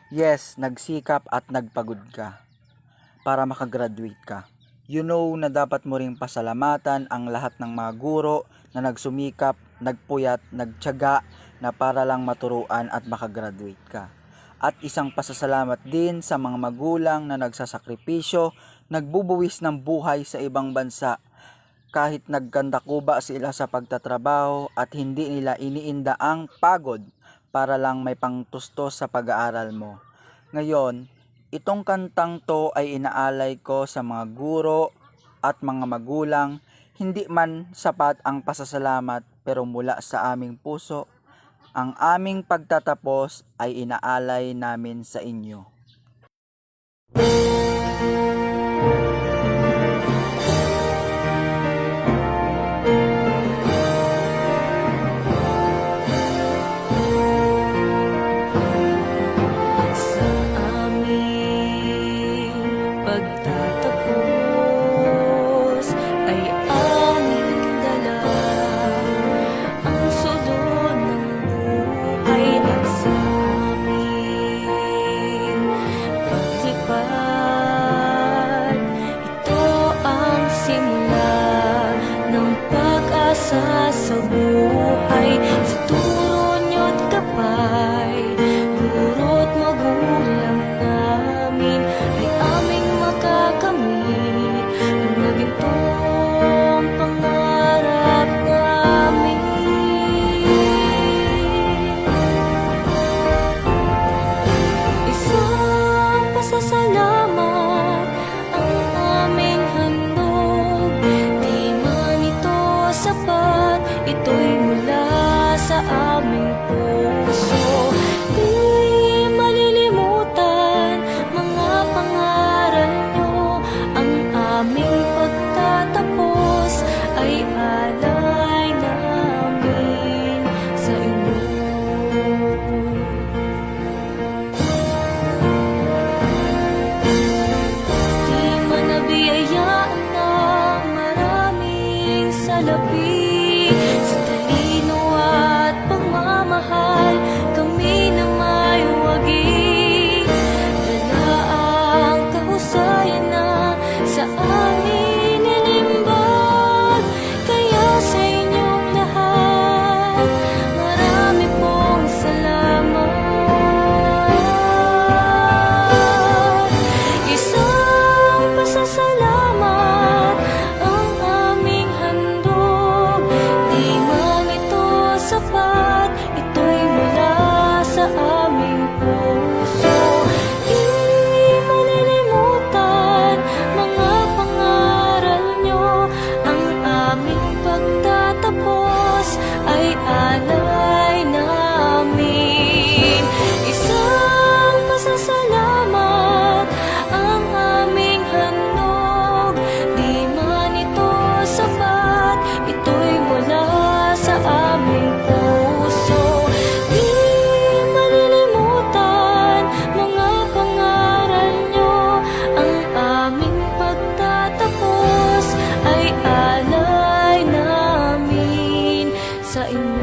Yes, nagsikap at nagpagod ka para makagraduate ka. You know na dapat mo ring pasalamatan ang lahat ng mga guro na nagsumikap, nagpuyat, nagtiyaga na para lang maturuan at makagraduate ka. At isang pasasalamat din sa mga magulang na nagsasakripisyo, nagbubuwis ng buhay sa ibang bansa kahit nagkandakuba sila sa pagtatrabaho at hindi nila iniinda ang pagod para lang may pangtustos sa pag-aaral mo. Ngayon, itong kantang to ay inaalay ko sa mga guro at mga magulang. Hindi man sapat ang pasasalamat pero mula sa aming puso, ang aming pagtatapos ay inaalay namin sa inyo. Sa aming pagtatapos ay aming dala ang sulod ng buhay at sa aming paglipad. Ito ang simula ng pag-asa sa buhay. Sa turo niyo't kapay, guro't magulang namin ay aming makakamit mga gintong pangarap namin. Isang pasasalamat ang aming handog, di man ito sapat, ito'y mula sa aming puso. Di malilimutan mga pangaral nyo, ang aming pagtatapos ay alay namin sa inyo. Di man nabiyayaan ng maraming salapi, sa talino at pagmamahal kami na may wagi. Dala ang kahusayan na sa amin inimbag, kaya sa inyong lahat marami pong salamat. Isang pasasalamat ang aming handog, di man ito sapat, ito'y mula sa aming puso. Di malilimutan mga pangaral nyo, ang aming pagtatapos ay alay namin. Isang pasasalamat ang aming handog, di man ito sapat, ito'y mula sa aming puso. Di malilimutan mga pangaral nyo, ang aming pagtatapos ay alay namin sa inyo.